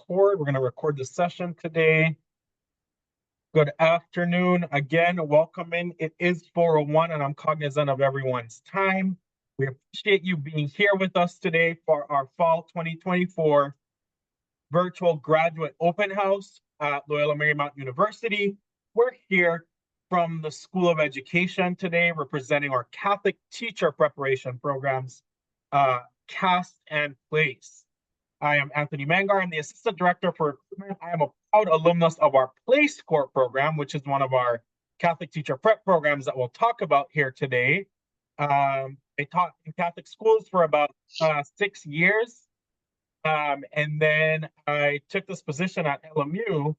record. We're going to record the session today. Good afternoon. Again, welcome in. It is 4:01 and I'm cognizant of everyone's time. We appreciate you being here with us today for our fall 2024 virtual graduate open house at Loyola Marymount University. We're here from the School of Education today, representing our Catholic teacher preparation programs, CAST and PLACE. I am Anthony Mangar. I'm the Assistant Director for Recruitment. I am a proud alumnus of our PLACE Core program, which is one of our Catholic teacher prep programs that we'll talk about here today. I taught in Catholic schools for about 6 years. And then I took this position at LMU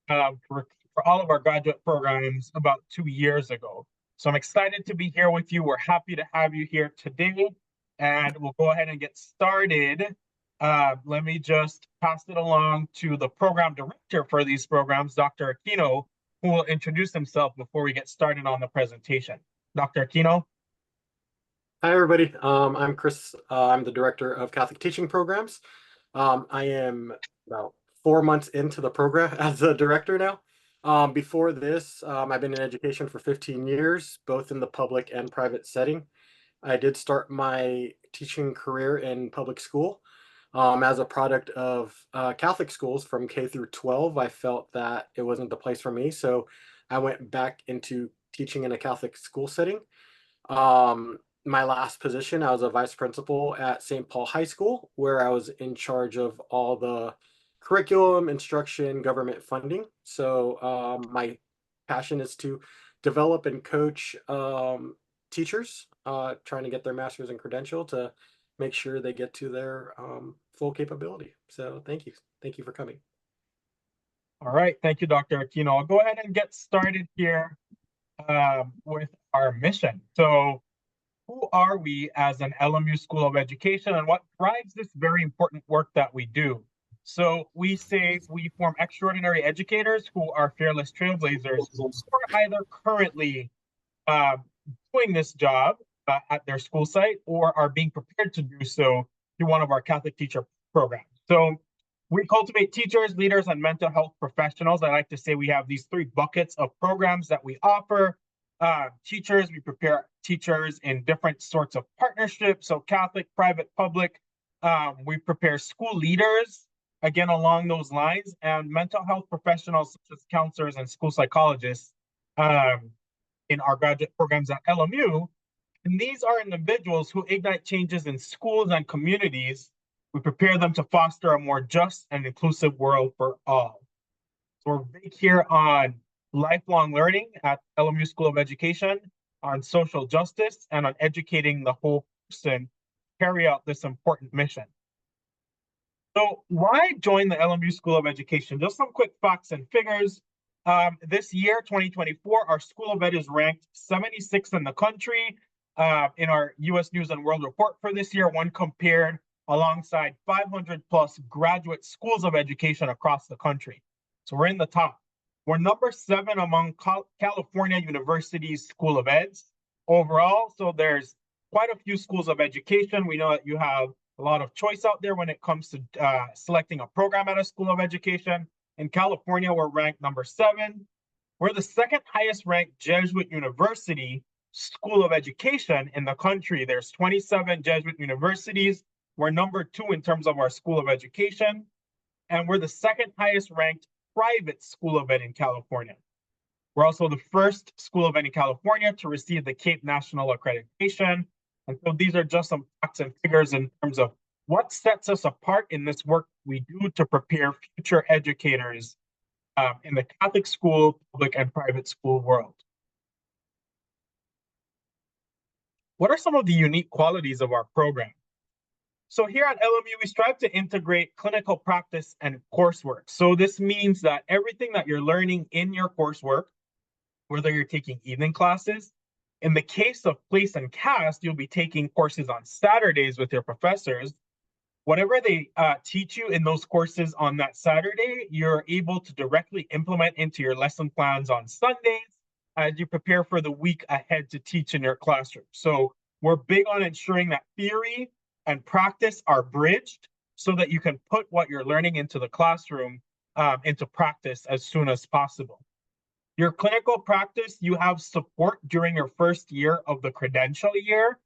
for all of our graduate programs about 2 years ago. So I'm excited to be here with you. We're happy to have you here today. And we'll go ahead and get started. Let me just pass it along to the program director for these programs, Dr. Aquino, who will introduce himself before we get started on the presentation. Dr. Aquino. Hi, everybody. I'm Chris. I'm the director of Catholic teaching programs. I am about 4 months into the program as a director now. Before this, I've been in education for 15 years, both in the public and private setting. I did start my teaching career in public school. As a product of Catholic schools from K through 12, I felt that it wasn't the place for me. So I went back into teaching in a Catholic school setting. My last position, I was a vice principal at St. Paul High School, where I was in charge of all the curriculum, instruction, government funding. So my passion is to develop and coach teachers trying to get their master's in Credential to make sure they get to their full capability. So thank you. Thank you for coming. All right. Thank you, Dr. Aquino. I'll go ahead and get started here with our mission. So who are we as an LMU School of Education, and what drives this very important work that we do? So we say we form extraordinary educators who are fearless trailblazers who are either currently doing this job at their school site or are being prepared to do so through one of our Catholic teacher programs. So we cultivate teachers, leaders, and mental health professionals. I like to say we have these 3 buckets of programs that we offer. Teachers, we prepare teachers in different sorts of partnerships, so Catholic, private, public. We prepare school leaders, again, along those lines, and mental health professionals such as counselors and school psychologists in our graduate programs at LMU. And these are individuals who ignite changes in schools and communities. We prepare them to foster a more just and inclusive world for all. So we're big here on lifelong learning at LMU School of Education, on social justice, and on educating the whole person to carry out this important mission. So why join the LMU School of Education? Just some quick facts and figures. This year, 2024, our School of Ed is ranked 76th in the country in our U.S. News and World Report for this year, when compared alongside 500 plus graduate schools of education across the country. So we're in the top. We're number 7 among California University's School of Eds overall. So there's quite a few schools of education. We know that you have a lot of choice out there when it comes to selecting a program at a school of education. In California, we're ranked number 7. We're the 2nd highest ranked Jesuit University School of Education in the country. There's 27 Jesuit universities. We're number 2 in terms of our School of Education. And we're the 2nd highest ranked private School of Ed in California. We're also the 1st School of Ed in California to receive the CAPE National Accreditation. And so these are just some facts and figures in terms of what sets us apart in this work we do to prepare future educators in the Catholic school, public, and private school world. What are some of the unique qualities of our program? So here at LMU, we strive to integrate clinical practice and coursework. So this means that everything that you're learning in your coursework, whether you're taking evening classes, in the case of PLACE and CAST, you'll be taking courses on Saturdays with your professors. Whatever they teach you in those courses on that Saturday, you're able to directly implement into your lesson plans on Sundays as you prepare for the week ahead to teach in your classroom. So we're big on ensuring that theory and practice are bridged so that you can put what you're learning into the classroom into practice as soon as possible. Your clinical practice, you have support during your first year of the credential year.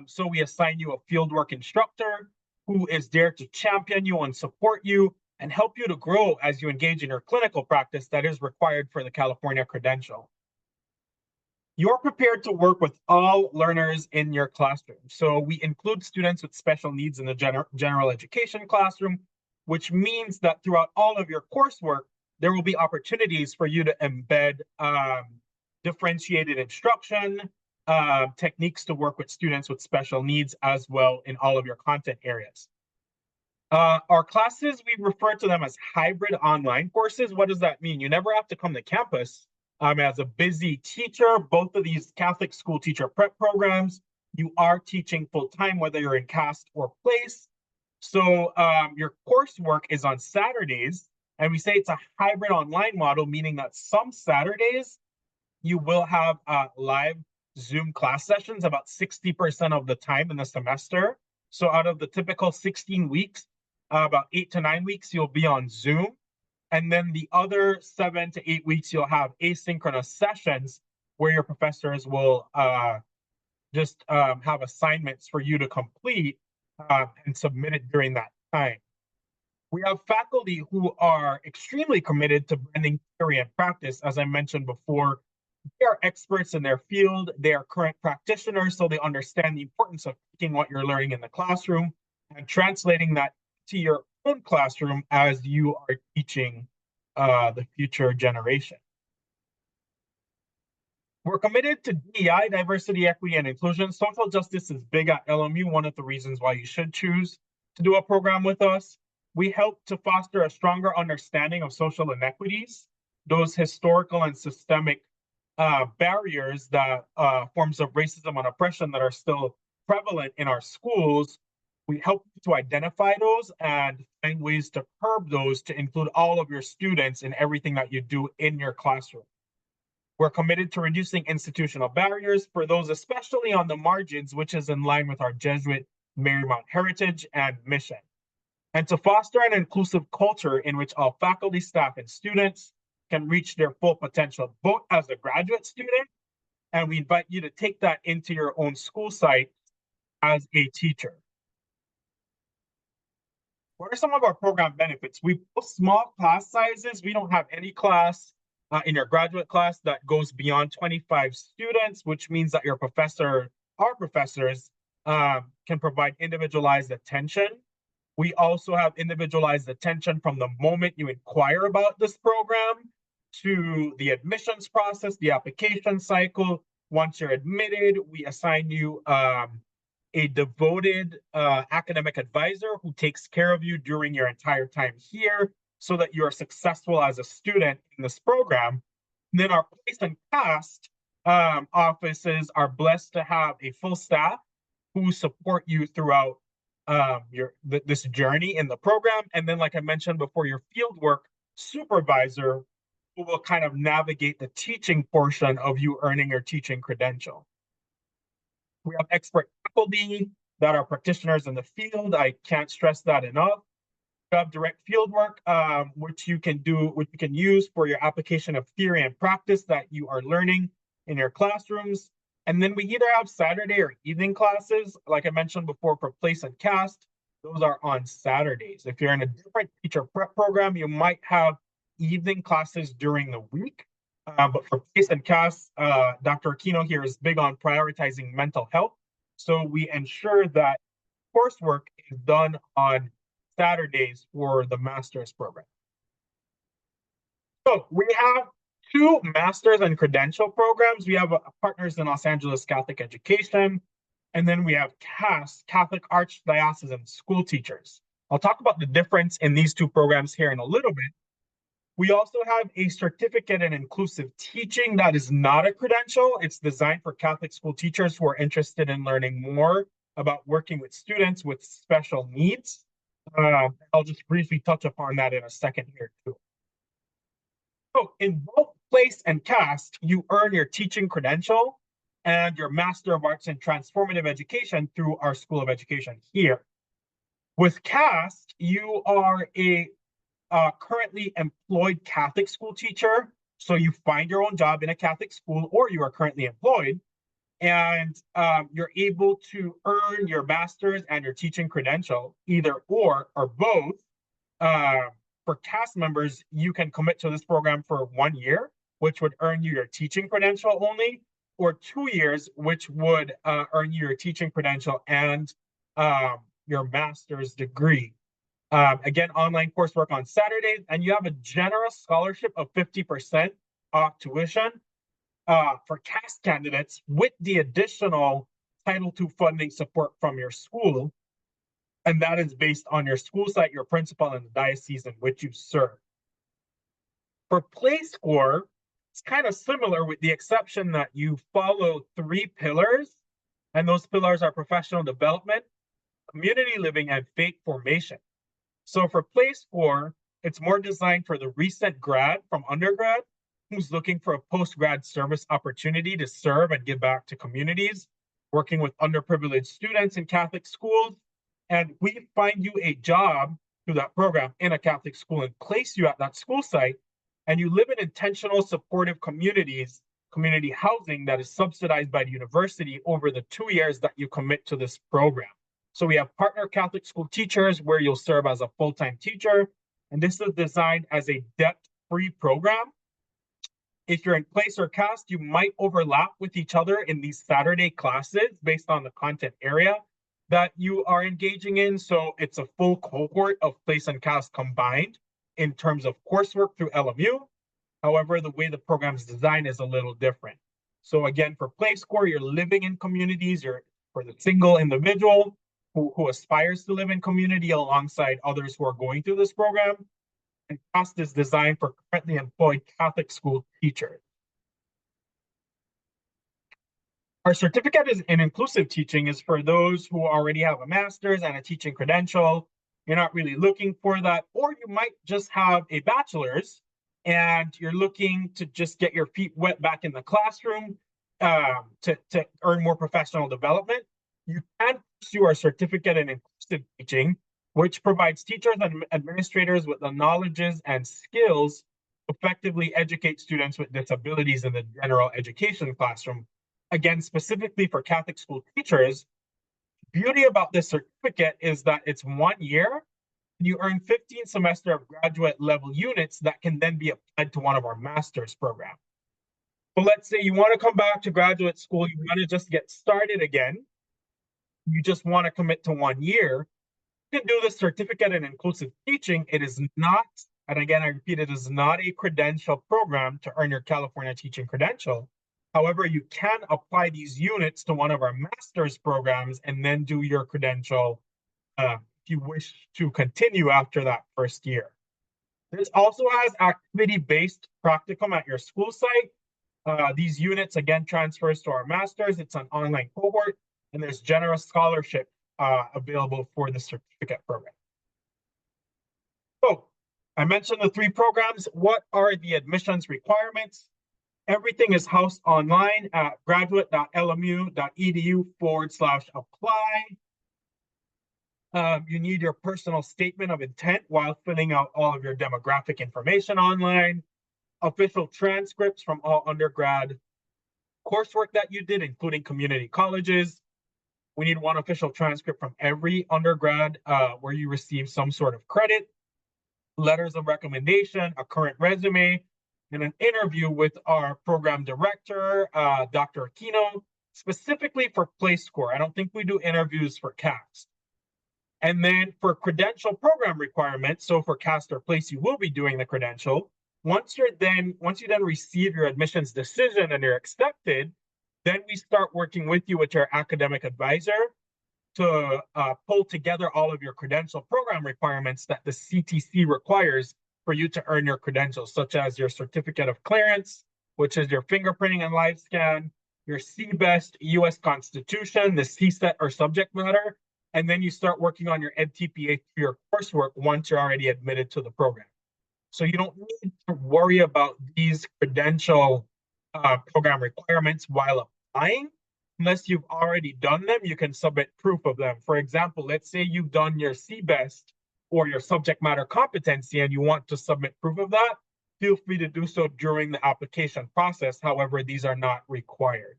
So we assign you a fieldwork instructor who is there to champion you and support you and help you to grow as you engage in your clinical practice that is required for the California credential. You're prepared to work with all learners in your classroom. So we include students with special needs in the general education classroom, which means that throughout all of your coursework, there will be opportunities for you to embed differentiated instruction, techniques to work with students with special needs as well in all of your content areas. Our classes, we refer to them as hybrid online courses. What does that mean? You never have to come to campus. As a busy teacher, both of these Catholic school teacher prep programs, you are teaching full-time, whether you're in cast or place. So your coursework is on Saturdays, and we say it's a hybrid online model, meaning that some Saturdays you will have live Zoom class sessions about 60% of the time in the semester. So out of the typical 16 weeks, about 8 to 9 weeks, you'll be on Zoom. And then the other 7 to 8 weeks, you'll have asynchronous sessions where your professors will just have assignments for you to complete and submit it during that time. We have faculty who are extremely committed to blending theory and practice. As I mentioned before, they are experts in their field. They are current practitioners, so they understand the importance of taking what you're learning in the classroom and translating that to your own classroom as you are teaching the future generation. We're committed to DEI, diversity, equity, and inclusion. Social justice is big at LMU, one of the reasons why you should choose to do a program with us. We help to foster a stronger understanding of social inequities, those historical and systemic barriers that forms of racism and oppression that are still prevalent in our schools. We help to identify those and find ways to curb those to include all of your students in everything that you do in your classroom. We're committed to reducing institutional barriers for those, especially on the margins, which is in line with our Jesuit Marymount heritage and mission. And to foster an inclusive culture in which all faculty, staff, and students can reach their full potential, both as a graduate student, and we invite you to take that into your own school site as a teacher. What are some of our program benefits? We post small class sizes. We don't have any class in your graduate class that goes beyond 25 students, which means that your professor, our professors, can provide individualized attention. We also have individualized attention from the moment you inquire about this program to the admissions process, the application cycle. Once you're admitted, we assign you a devoted academic advisor who takes care of you during your entire time here so that you are successful as a student in this program. And then our place and cast offices are blessed to have a full staff who support you throughout this journey in the program. And then, like I mentioned before, your fieldwork supervisor who will kind of navigate the teaching portion of you earning your teaching credential. We have expert faculty that are practitioners in the field. I can't stress that enough. We have direct fieldwork, which you can use for your application of theory and practice that you are learning in your classrooms. And then we either have Saturday or evening classes. Like I mentioned before, for place and cast, those are on Saturdays. If you're in a different teacher prep program, you might have evening classes during the week. But for place and cast, Dr. Aquino here is big on prioritizing mental health. So we ensure that coursework is done on Saturdays for the master's program. So we have 2 master's and credential programs. We have partners in Los Angeles Catholic Education, and then we have CAS, Catholic Archdiocesan School Teachers. I'll talk about the difference in these 2 programs here in a little bit. We also have a certificate in inclusive teaching that is not a credential. It's designed for Catholic school teachers who are interested in learning more about working with students with special needs. I'll just briefly touch upon that in a second here too. So in both place and cast, you earn your teaching credential and your Master of Arts in Transformative Education through our School of Education here. With CAST, you are a currently employed Catholic school teacher. So you find your own job in a Catholic school, or you are currently employed, and you're able to earn your master's and your teaching credential, either or both. Uh, for CAST members, you can commit to this program for 1 year, which would earn you your teaching credential only, or 2 years, which would earn you your teaching credential and your master's degree. Again, online coursework on Saturdays, and you have a generous scholarship of 50% off tuition for CAST candidates with the additional Title II funding support from your school. And that is based on your school site, your principal, and the diocese in which you serve. For PlayScore, it's kind of similar with the exception that you follow 3 pillars, and those pillars are professional development, community living, and faith formation. So for PlayScore, it's more designed for the recent grad from undergrad who's looking for a post-grad service opportunity to serve and give back to communities, working with underprivileged students in Catholic schools. And we find you a job through that program in a Catholic school and place you at that school site. And you live in intentional, supportive communities, community housing that is subsidized by the university over the 2 years that you commit to this program. So we have partner Catholic school teachers where you'll serve as a full-time teacher. And this is designed as a debt-free program. If you're in Place or CAST, you might overlap with each other in these Saturday classes based on the content area that you are engaging in. So it's a full cohort of Place and CAST combined in terms of coursework through LMU. However, the way the program is designed is a little different. So again, for PlayScore, you're living in communities. You're for the single individual who aspires to live in community alongside others who are going through this program. And CAST is designed for currently employed Catholic school teachers. Our certificate in inclusive teaching is for those who already have a master's and a teaching credential. You're not really looking for that, or you might just have a bachelor's and you're looking to just get your feet wet back in the classroom to earn more professional development. You can pursue our certificate in inclusive teaching, which provides teachers and administrators with the knowledges and skills to effectively educate students with disabilities in the general education classroom. Again, specifically for Catholic school teachers, beauty about this certificate is that it's 1 year. You earn 15 semester of graduate level units that can then be applied to one of our master's programs. So let's say you want to come back to graduate school, you want to just get started again. You just want to commit to 1 year. You can do the certificate in inclusive teaching. It is not, and again, I repeat, it is not a credential program to earn your California teaching credential. However, you can apply these units to one of our master's programs and then do your credential if you wish to continue after that first year. This also has activity-based practicum at your school site. These units, again, transfers to our master's. It's an online cohort, and there's generous scholarship available for the certificate program. So I mentioned the 3 programs. What are the admissions requirements? Everything is housed online at graduate.lmu.edu/apply. You need your personal statement of intent while filling out all of your demographic information online, official transcripts from all undergrad coursework that you did, including community colleges. We need 1 official transcript from every undergrad where you receive some sort of credit, letters of recommendation, a current resume, and an interview with our program director, Dr. Aquino, specifically for PlayScore. I don't think we do interviews for CAST. And then for credential program requirements, so for CAST or Place, you will be doing the credential. Once you then receive your admissions decision and you're accepted, then we start working with you with your academic advisor to pull together all of your credential program requirements that the CTC requires for you to earn your credentials, such as your certificate of clearance, which is your fingerprinting and live scan, your CBEST US Constitution, the CSET or subject matter, and then you start working on your EdTPA for your coursework once you're already admitted to the program. So you don't need to worry about these credential program requirements while applying. unless you've already done them, you can submit proof of them. For example, let's say you've done your CBEST or your subject matter competency and you want to submit proof of that, feel free to do so during the application process. However, these are not required.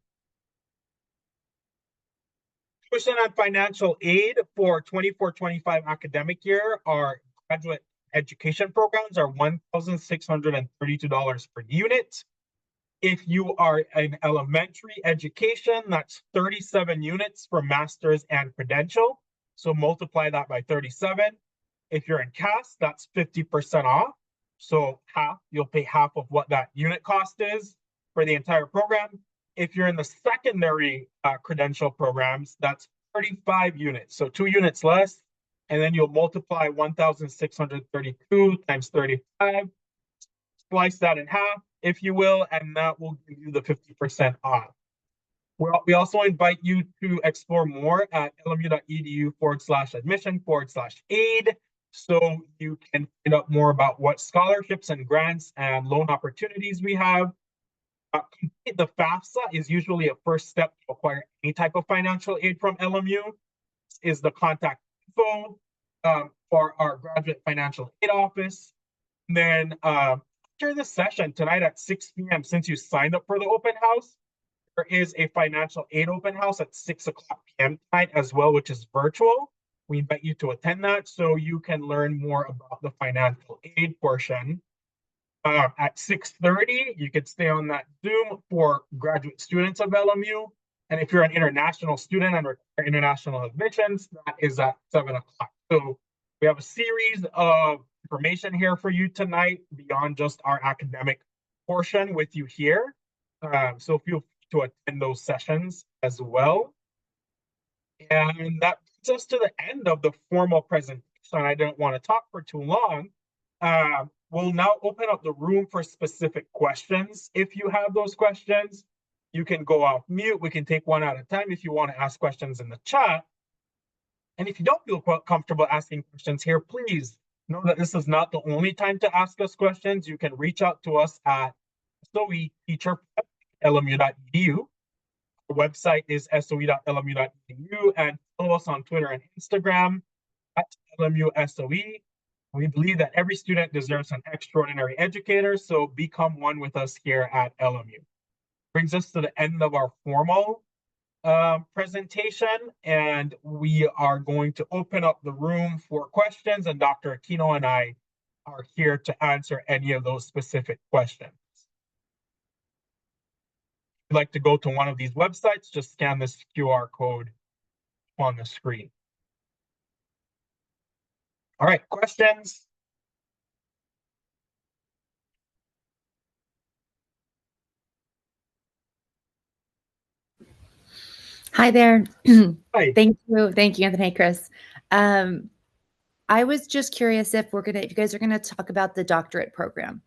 Tuition and financial aid for 24-25 academic year, our graduate education programs are $1,632 per unit. If you are in elementary education, that's 37 units for master's and credential. So multiply that by 37. If you're in CAS, that's 50% off. So you'll pay half of what that unit cost is for the entire program. If you're in the secondary credential programs, that's 35 units. So 2 units less. And then you'll multiply 1,632 times 35. Slice that in half, if you will, and that will give you the 50% off. We also invite you to explore more at lmu.edu/admission/aid, so you can find out more about what scholarships and grants and loan opportunities we have. The FAFSA is usually a first step to acquire any type of financial aid from LMU. This is the contact info for our graduate financial aid office. And then after the session tonight at 6 p.m., since you signed up for the open house, there is a financial aid open house at 6 o'clock p.m. tonight as well, which is virtual. We invite you to attend that so you can learn more about the financial aid portion. At 6:30, you could stay on that Zoom for graduate students of LMU. And if you're an international student and require international admissions, that is at 7 o'clock. So we have a series of information here for you tonight beyond just our academic portion with you here. So feel free to attend those sessions as well. And that brings us to the end of the formal presentation. I didn't want to talk for too long. We'll now open up the room for specific questions. If you have those questions, you can go off mute. We can take one at a time if you want to ask questions in the chat. And if you don't feel comfortable asking questions here, please know that this is not the only time to ask us questions. You can reach out to us at soeteacher@lmu.edu. Our website is soe.lmu.edu, and follow us on Twitter and Instagram at LMUSOE. We believe that every student deserves an extraordinary educator, so become one with us here at LMU. Brings us to the end of our formal presentation, and we are going to open up the room for questions, and Dr. Aquino and I are here to answer any of those specific questions. If you'd like to go to one of these websites, just scan this QR code on the screen. All right, questions? Hi there. Hi. Thank you, Anthony. Hey, Chris. I was just curious if you guys are gonna talk about the doctorate program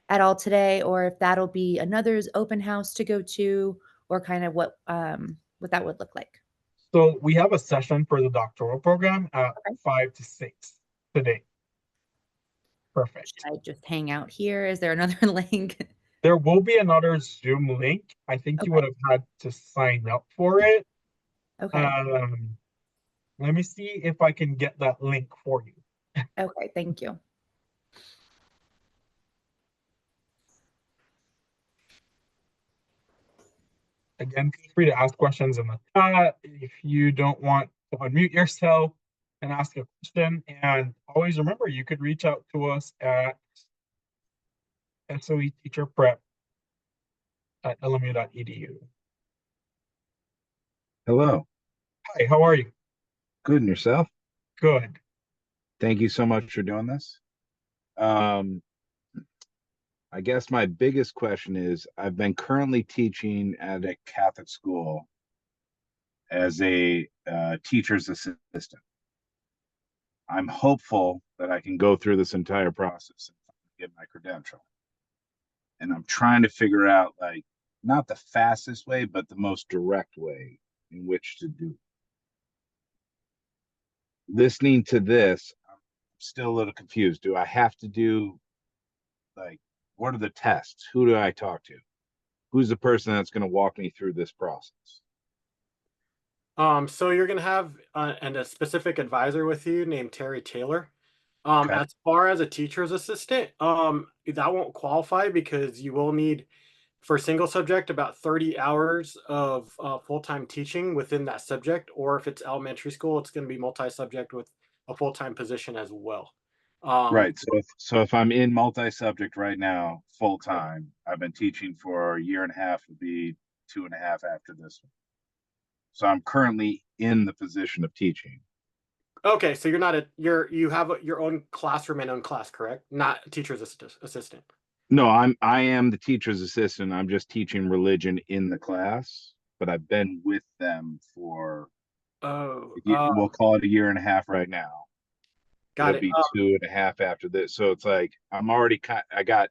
at all today, or if that'll be another open house to go to, or kind of what that would look like. So we have a session for the doctoral program at 5 to 6 today. Perfect. Should I just hang out here? Is there another link? There will be another Zoom link. I think you would have had to sign up for it. Okay. Let me see if I can get that link for you. Okay, thank you. Again, feel free to ask questions in the chat if you don't want to unmute yourself and ask a question. And always remember, you could reach out to us at soeteacherprep@lmu.edu. Hello. Hi, how are you? Good, and yourself? Good. Thank you so much for doing this. I guess my biggest question is, I've been currently teaching at a Catholic school as a teacher's assistant. I'm hopeful that I can go through this entire process and get my credential. And I'm trying to figure out, like, not the fastest way, but the most direct way in which to do it. Listening to this, I'm still a little confused. Do I have to do, like, what are the tests? Who do I talk to? Who's the person that's going to walk me through this process? So you're gonna have a specific advisor with you named Terry Taylor. Okay. As far as a teacher's assistant, that won't qualify because you will need for single subject about 30 hours of full-time teaching within that subject, or if it's elementary school, it's going to be multi-subject with a full-time position as well. Right. So if I'm in multi-subject right now, full time, I've been teaching for a year and a half, would be 2.5 after this one. So I'm currently in the position of teaching. Okay, so you have your own classroom and own class, correct? Not a teacher's assistant. No, I am the teacher's assistant. I'm just teaching religion in the class, but I've been with them for Oh, we'll call it a year and a half right now. got It'll it. be 2.5 after this. So it's like I'm already I got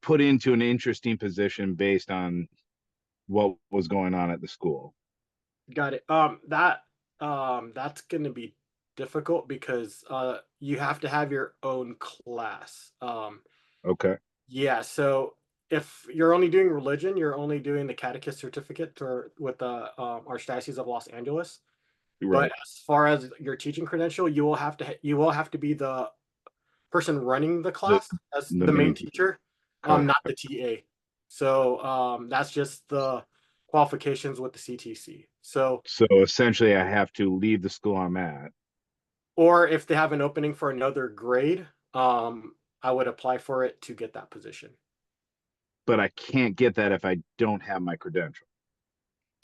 put into an interesting position based on what was going on at the school. Got it. That's going to be difficult because you have to have your own class. Okay. Yeah, so if you're only doing religion, you're only doing the catechist certificate or with the Archdiocese of Los Angeles. But Right. as far as your teaching credential, you will have to be the person running the The class as the the main main teacher, okay. not the TA. So that's just the qualifications with the CTC. So, So essentially I have to leave the school I'm at. or if they have an opening for another grade, I would apply for it to get that position. But I can't get that if I don't have my credential.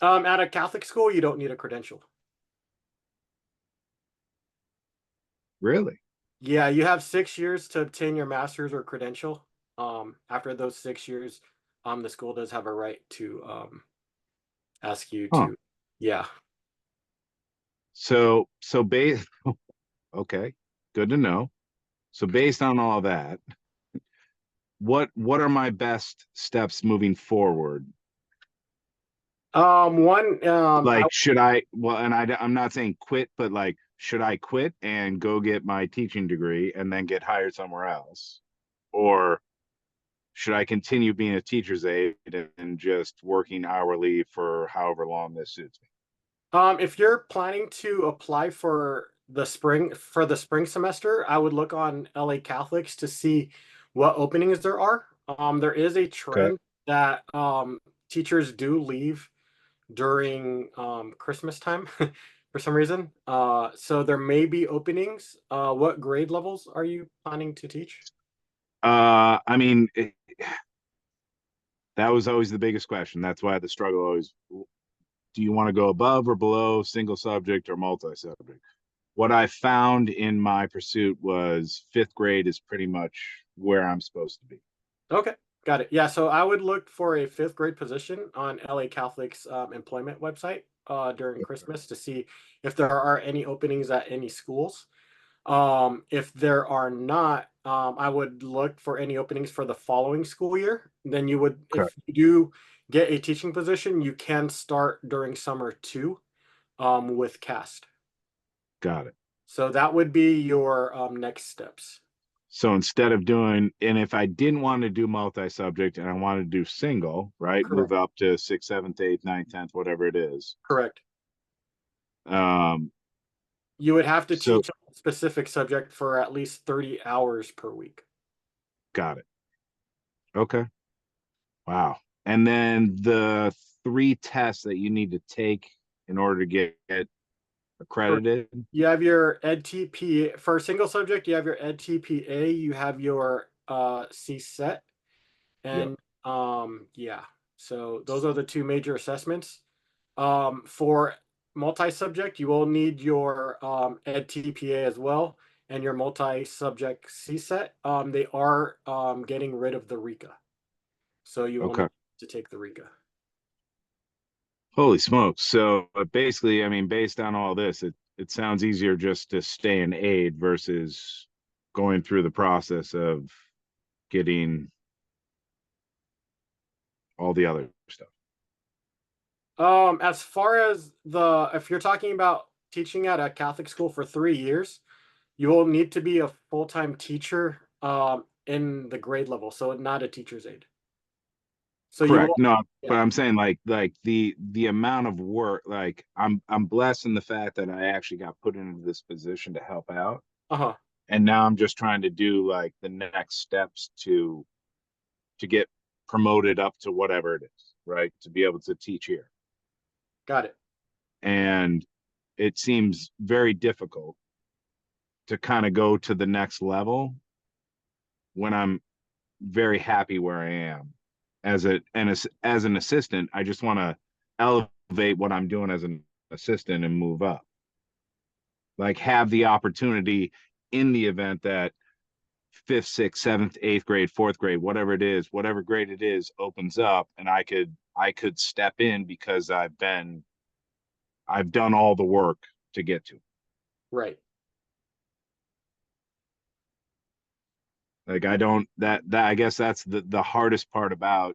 At a Catholic school, you don't need a credential. Really? Yeah, you have 6 years to obtain your master's or credential. After those 6 years, the school does have a right to ask you Huh. to, yeah. So base okay. Good to know. So based on all that, what are my best steps moving forward? One, Like should I well and I'm not saying quit, but like should I quit and go get my teaching degree and then get hired somewhere else? Or should I continue being a teacher's aide and just working hourly for however long this suits me? if you're planning to apply for the spring semester, I would look on LA Catholics to see what openings there are. There is a Okay. trend that teachers do leave during Christmas time for some reason. So there may be openings. What grade levels are you planning to teach? I mean, that was always the biggest question. That's why the struggle always, do you want to go above or below single subject or multi-subject? What I found in my pursuit was 5th grade is pretty much where I'm supposed to be. Okay, got it. Yeah, so I would look for a 5th grade position on LA Catholic's employment website during Christmas to see if there are any openings at any schools. If there are not, I would look for any openings for the following school year. Then you would, Okay. if you do get a teaching position, you can start during summer too, with CAST. Got it. So that would be your next steps. So instead of doing, and if I didn't want to do multi-subject and I wanted to do single, right, Correct. move up to 6th, 7th, 8th, 9th, 10th, whatever it is. Correct. Um, You would have to so teach a specific subject for at least 30 hours per week. got it. Okay. Wow. And then the 3 tests that you need to take in order to get accredited. You have your EdTPA for a single subject. You have your EdTPA. You have your CSET, Yep. and yeah. So those are the two major assessments. For multi-subject, you will need your EdTPA as well, and your multi-subject CSET. They are getting rid of the RICA, so you will Okay. need to take the RICA. Holy smokes. So basically, I mean, based on all this, it sounds easier just to stay an aide versus going through the process of getting all the other stuff. As far as if you're talking about teaching at a Catholic school for 3 years, you will need to be a full-time teacher in the grade level, so not a teacher's aide. So you Correct. will, No, yeah. but I'm saying like the amount of work, like I'm blessed in the fact that I actually got put into this position to help out. Uh-huh. And now I'm just trying to do like the next steps to get promoted up to whatever it is, right? To be able to teach here. Got it. And it seems very difficult to kind of go to the next level when I'm very happy where I am as an assistant. I just want to elevate what I'm doing as an assistant and move up. Like have the opportunity in the event that fifth, sixth, seventh, eighth grade, fourth grade, whatever it is, whatever grade it is, opens up, and I could step in because I've done all the work to get to. Right. Like I don't that I guess that's the hardest part about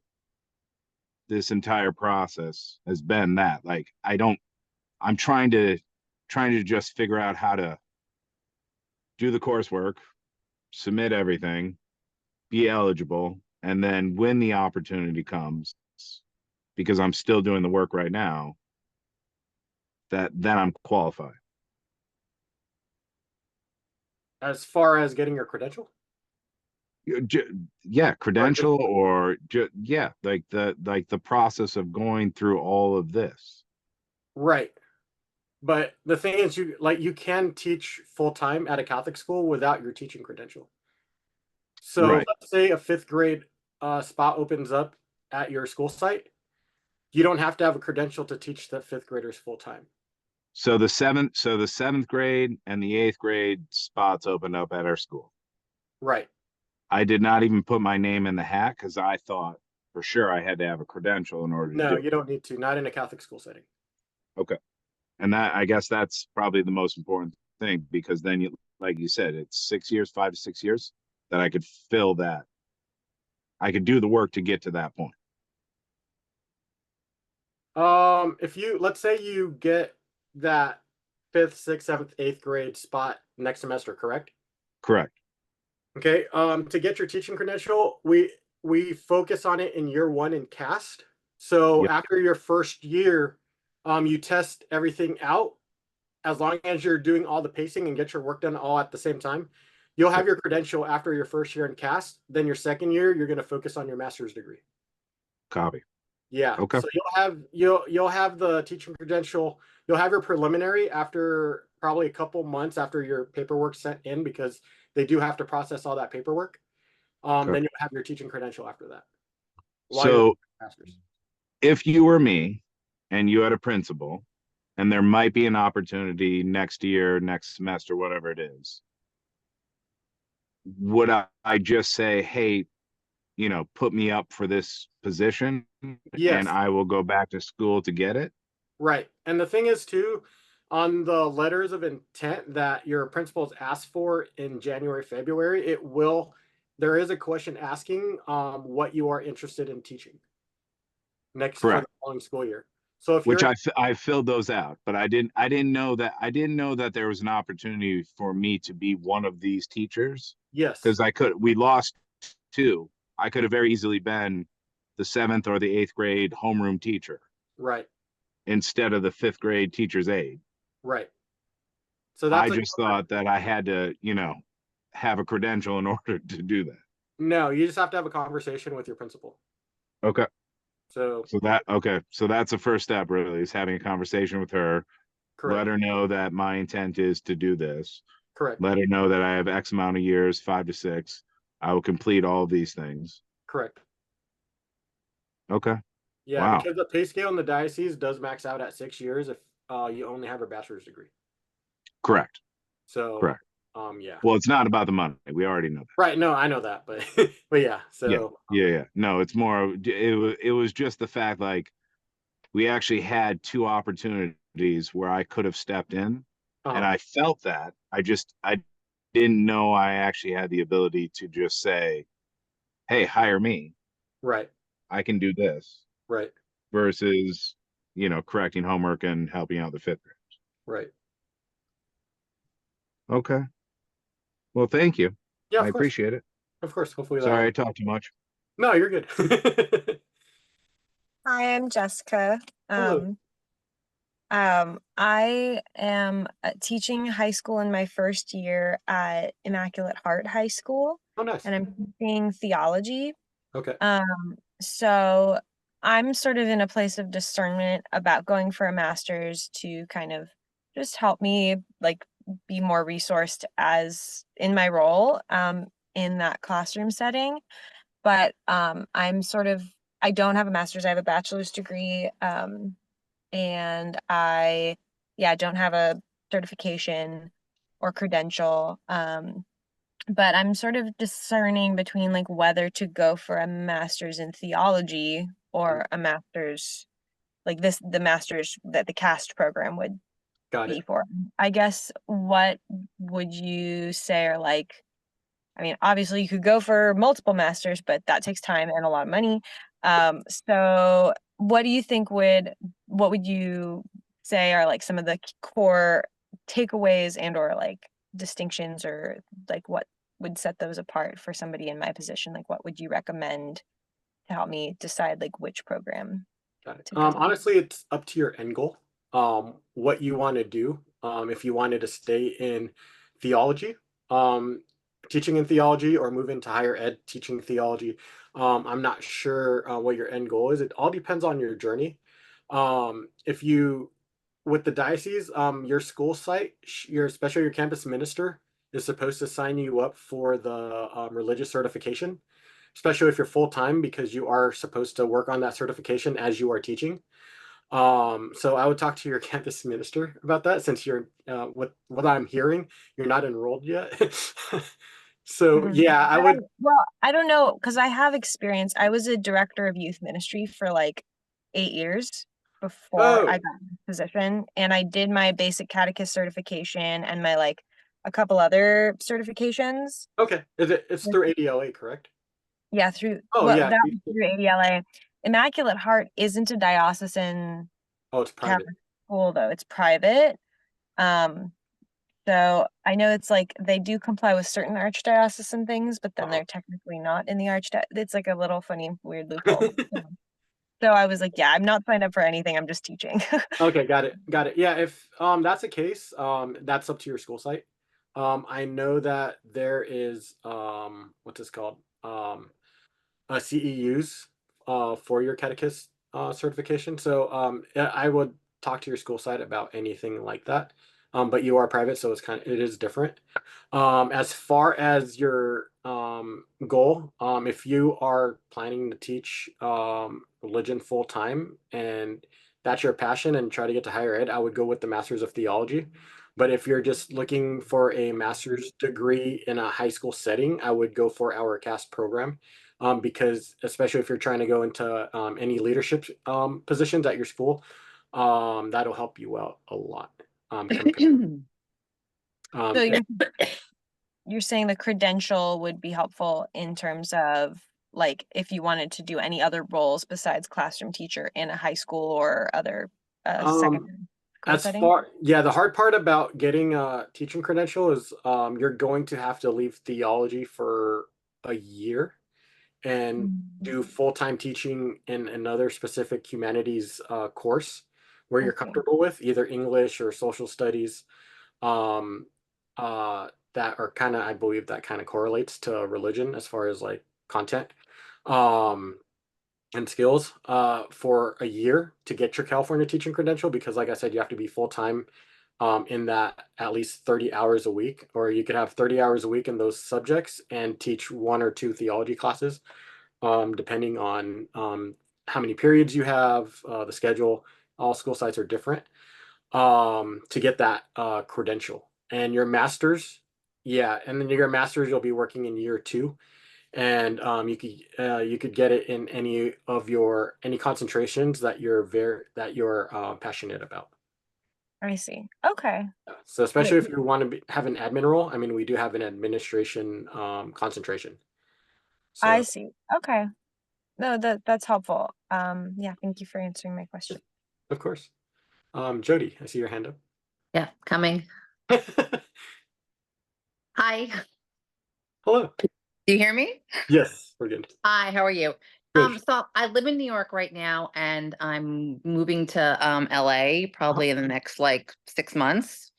this entire process has been that like I'm trying to just figure out how to do the coursework, submit everything, be eligible, and then when the opportunity comes, because I'm still doing the work right now, that then I'm qualified. As far as getting your credential? Yeah, credential or yeah, like the process of going through all of this. Right. But the thing is, you can teach full time at a Catholic school without your teaching credential. So Right. let's say a fifth grade spot opens up at your school site. You don't have to have a credential to teach the fifth graders full time. So the seventh grade and the eighth grade spots opened up at our school. Right. I did not even put my name in the hat because I thought for sure I had to have a credential in order to No, do you don't need to. Not in a Catholic school setting. it. Okay. And that I guess that's probably the most important thing because then you like you said, it's 6 years, 5 to 6 years that I could fill that. I could do the work to get to that point. If you let's say you get that fifth, sixth, seventh, eighth grade spot next semester, correct? Correct. Okay. To get your teaching credential, we focus on it in year one in CAST. So Yep. after your first year, you test everything out. As long as you're doing all the pacing and get your work done all at the same time, you'll have your credential after your first year in CAST. Then your second year, you're going to focus on your master's degree. Copy. Yeah. Okay. So you'll have the teaching credential. You'll have your preliminary after probably a couple months after your paperwork sent in because they do have to process all that paperwork. Okay. Then you'll have your teaching credential after that. So Masters. if you were me and you had a principal and there might be an opportunity next year, next semester, whatever it is, would I just say, hey, put me up for this position Yes. and I will go back to school to get it? Right. And the thing is too, on the letters of intent that your principals asked for in January, February, there is a question asking what you are interested in teaching next for Correct. the following school year. So if Which you're I filled those out, but I didn't know that there was an opportunity for me to be one of these teachers yes, because we lost two. I could have very easily been the seventh or the eighth grade homeroom teacher right, instead of the fifth grade teacher's aide. right. So I that's just thought that I had to, have a credential in order to do that. no, you just have to have a conversation with your principal. Okay. So So that's the first step really is having a conversation with her. correct, Let her know that my intent is to do this. correct, Let her know that I have X amount of years, 5 to 6. I will complete all of these things. correct. Okay. Yeah, Wow. because the pay scale in the diocese does max out at 6 years if you only have a bachelor's degree. Correct. So Correct. yeah. Well, it's not about the money. We already know that. Right. No, I know that, but but yeah. So Yeah. No, it's more. It was just the fact like we actually had two opportunities where I could have stepped in, and I felt that. I didn't know I actually had the ability to just say, "Hey, hire me. right, I can do this." right, Versus, correcting homework and helping out the fifth grade. right. Okay. Well, thank you. Yeah, I of course, appreciate it. of course. Hopefully that Sorry I helps. talked too much. No, you're good. Hi, I'm Jessica. Hello. I am teaching high school in my first year at Immaculate Heart High School, Oh, nice. and I'm teaching theology. Okay. So I'm sort of in a place of discernment about going for a master's to kind of just help me like be more resourced as in my role in that classroom setting. But I don't have a master's, I have a bachelor's degree. And I don't have a certification or credential. But I'm sort of discerning between like whether to go for a master's in theology or a master's like the master's that the CAST program would Got be it. for. I guess what would you say are like, I mean, obviously you could go for multiple masters, but that takes time and a lot of money. So what do you think what would you say are like some of the core takeaways and or like distinctions or like what would set those apart for somebody in my position? Like what would you recommend to help me decide like which program Got it. to go? Honestly, it's up to your end goal. What you want to do. If you wanted to stay in theology, teaching in theology, or move into higher ed teaching theology. I'm not sure what your end goal is. It all depends on your journey. If you, with the diocese, your school site, especially your campus minister, is supposed to sign you up for the religious certification, especially if you're full time, because you are supposed to work on that certification as you are teaching. So I would talk to your campus minister about that, since you're what I'm hearing, you're not enrolled yet. So Mhm. yeah, I would. Well, I don't know, because I have experience. I was a director of youth ministry for like 8 years before I Oh, got this position, and I did my basic catechist certification and my like a couple other certifications. okay. It's through ADLA, correct? Yeah, Oh yeah. that was through ADLA. Immaculate Heart isn't a diocesan Oh, it's private. Catholic school though; it's private. Um, So I know it's like they do comply with certain archdiocesan things, but then Uh-huh. they're technically not in the it's like a little funny, weird loophole. So I was like, yeah, I'm not signed up for anything. I'm just teaching. Okay, got it. Got it. Yeah, if that's the case, that's up to your school site. I know that there is what's this called? CEUs for your catechist certification. So I would talk to your school site about anything like that. But you are private, so it is different. As far as your goal, if you are planning to teach religion full time and that's your passion and try to get to higher ed, I would go with the Masters of Theology. But if you're just looking for a master's degree in a high school setting, I would go for our CAST program. Because especially if you're trying to go into any leadership positions at your school, that'll help you out a lot. So Yeah. you're saying the credential would be helpful in terms of like if you wanted to do any other roles besides classroom teacher in a high school or other secondary school As setting? far, yeah, the hard part about getting a teaching credential is you're going to have to leave theology for a year and do full-time teaching in another specific humanities course where you're Okay. comfortable with, either English or social studies, um, that are kind of, I believe that kind of correlates to religion as far as like content. Um, and skills for a year to get your California teaching credential, because like I said, you have to be full-time in that at least 30 hours a week, or you could have 30 hours a week in those subjects and teach 1 or 2 theology classes, depending on how many periods you have, the schedule. All school sites are different, to get that credential. And your master's, yeah, and then your master's, you'll be working in year 2, and you could get it in any concentrations that you're passionate about. I see. Okay. So Yeah, especially if you want to have an admin role, I mean, we do have an administration concentration. I So see. Okay. No, that's helpful. Yeah, thank you for answering my question. of course, Jody, I see your hand Yeah, coming. up. Hi. Hello. Do you hear me? Yes, we're good. Hi, how are you? Good. So I live in New York right now, and I'm moving to LA probably in the next like 6 months.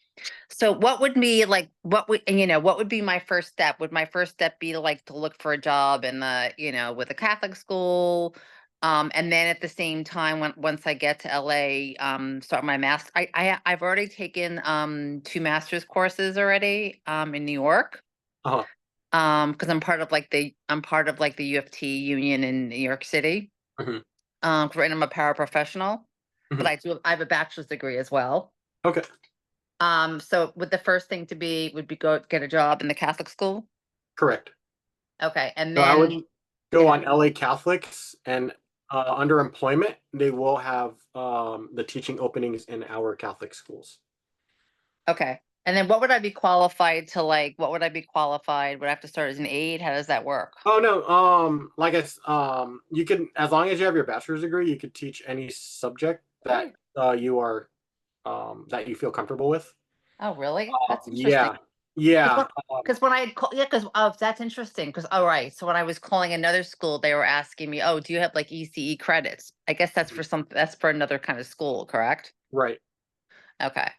So what would be like what would be my first step? Would my first step be to like to look for a job in the, with a Catholic school? And then at the same time, once I get to LA, start my master. I've already taken 2 master's courses already in New York. Uh-huh. Because I'm part of like the U of T union in New York City. Mhm. 'Cause right now I'm a paraprofessional, but Mhm. I have a bachelor's degree as well. Okay. So would the first thing would be go get a job in the Catholic school? Correct. Okay, and So I would then go yeah, on LA Catholics, and under employment, they will have the teaching openings in our Catholic schools. okay. And then what would I be qualified to like? What would I be qualified? Would I have to start as an aide? How does that work? Oh no, like you can, as long as you have your bachelor's degree, you could teach any subject that you are that you feel comfortable with. Oh, really? That's interesting. Yeah, yeah, Because when I had yeah, because that's interesting. Because all right, so when I was calling another school, they were asking me, "Oh, do you have like ECE credits?" I guess that's for some. That's for another kind of school, correct? right, Okay,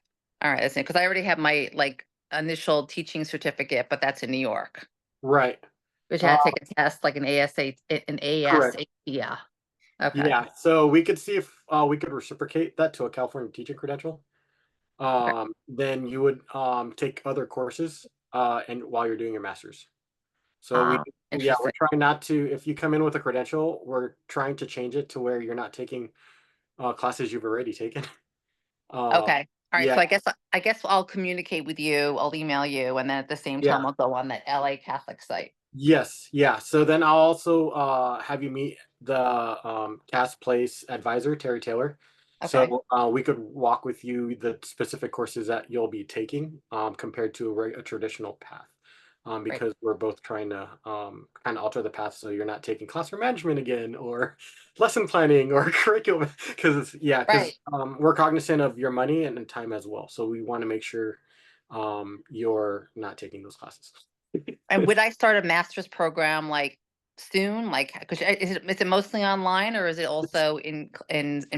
all right. That's it. Because I already have my like initial teaching certificate, but that's in New York, right. which I had to take a test like an AS. Correct. Yeah. Okay. Yeah, so we could see if we could reciprocate that to a California teaching credential. Okay. Then you would take other courses and while you're doing your master's. So yeah, we're Interesting. trying not to, if you come in with a credential, we're trying to change it to where you're not taking classes you've already taken. Okay. All right. Yeah, So I guess I'll communicate with you. I'll email you, and then at the same yeah. time, I'll go on that LA Catholic site. Yes, yeah. So then I'll also have you meet the CAS Place advisor, Terry Taylor. Okay. So we could walk with you the specific courses that you'll be taking compared to a traditional path. Great. Because we're both trying to kind of alter the path so you're not taking classroom management again or lesson planning or curriculum. Because Right. we're cognizant of your money and time as well. So we want to make sure you're not taking those classes. And would I start a master's program like soon? Like, because is it mostly online or is it also in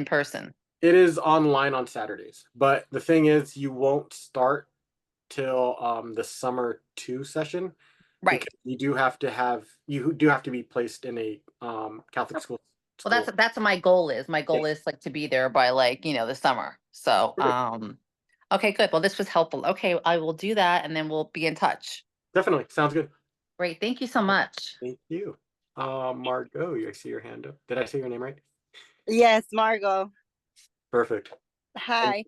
person? It is online on Saturdays, but the thing is, you won't start till the summer 2 session Right. because you do have to be placed in a Catholic school. Well, that's what my goal is. My goal is like to be there by like the summer. So Perfect. okay, good. Well, this was helpful. Okay, I will do that, and then we'll be in touch. Definitely sounds good. Great. Thank you so much. Thank you. Margot, I see your hand up. Did I say your name right? Yes, Margot. Perfect. Hi.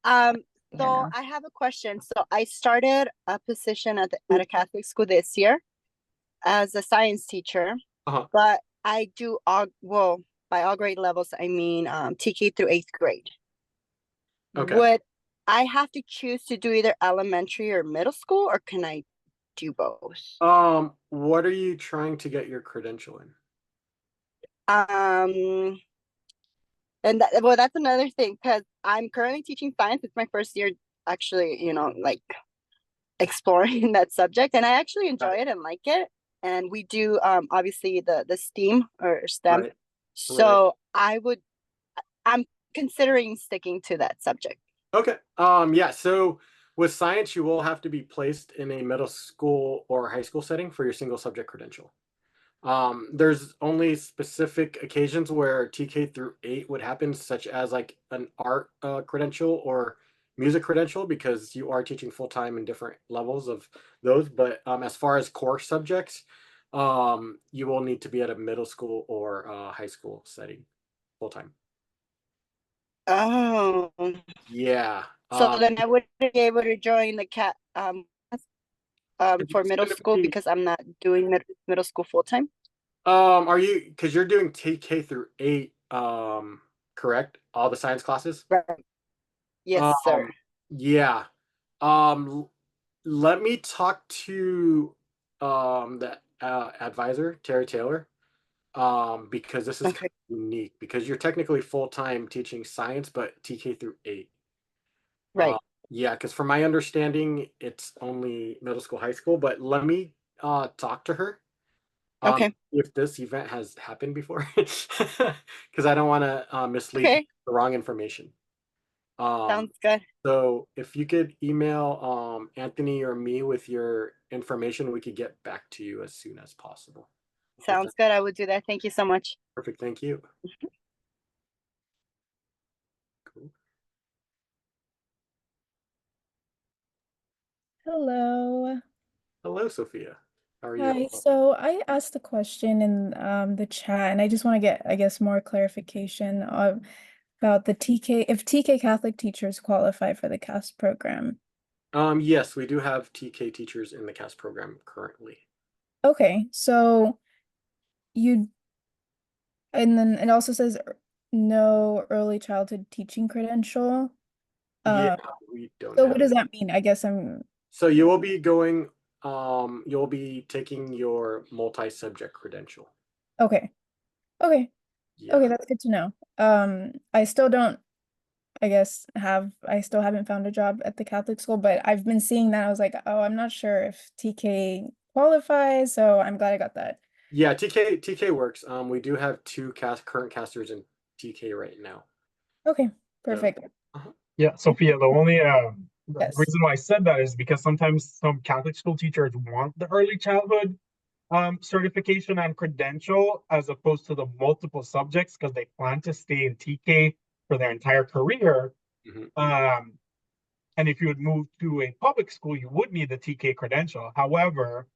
So Yeah. I have a question. So I started a position at a Catholic school this year as a science teacher, Uh-huh. but I do well, by all grade levels, I mean TK through 8th grade. Okay. Would I have to choose to do either elementary or middle school, or can I do both? What are you trying to get your credential in? And that's another thing, because I'm currently teaching science. It's my first year actually, like exploring that subject, and I actually enjoy it and like it. And we do obviously the STEAM or STEM. Right. So I'm considering sticking to that subject. Okay. Yeah. So with science, you will have to be placed in a middle school or high school setting for your single subject credential. There's only specific occasions where TK through 8 would happen, such as like an art credential or music credential, because you are teaching full time in different levels of those. But as far as core subjects, you will need to be at a middle school or high school setting full time. Oh, Yeah. so then I wouldn't be able to join the for It's middle gonna school be- because I'm not doing middle school full time. Are you, because you're doing TK through 8, correct? All the science classes? Right. Yes, sir. Yeah. Um, let me talk to the advisor, Terry Taylor, because this is kind Okay. of unique because you're technically full-time teaching science, but TK through 8. Right. Yeah, because from my understanding, it's only middle school, high school, but let me talk to her Okay. If this event has happened before, because I don't want to mislead Okay. the wrong information. Sounds good. So if you could email Anthony or me with your information, we could get back to you as soon as possible. Sounds good. I would do that. Thank you so much. Perfect. Thank you. Cool. Hello. Hello, Sophia. How are Hi. you? So I asked the question in the chat, and I just want to get, I guess, more clarification about the TK, if TK Catholic teachers qualify for the CAST program. Yes, we do have TK teachers in the CAST program currently. Okay, so and then it also says no early childhood teaching credential. Yeah, we don't So have what does it. that mean? I guess So you will be going, you'll be taking your multi-subject credential. okay. Okay. Yeah. Okay, that's good to know. I still don't, I still haven't found a job at the Catholic school, but I've been seeing that. I was like, oh, I'm not sure if TK qualifies, so I'm glad I got that. Yeah, TK works. We do have two current casters in TK right now. Okay, perfect. Yeah, Sophia, the only the Yes. reason why I said that is because sometimes some Catholic school teachers want the early childhood certification and credential as opposed to the multiple subjects because they plan to stay in TK for their entire career. Mhm. And if you would move to a public school, you would need the TK credential. However,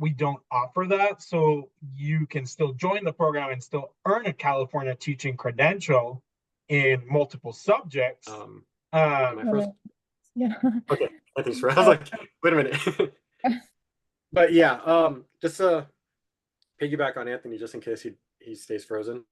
we don't offer that, so you can still join the program and still earn a California teaching credential in multiple subjects. My first. Yeah. Okay, I think so. I was like, wait a minute. But yeah, just to piggyback on Anthony, just in case he stays frozen.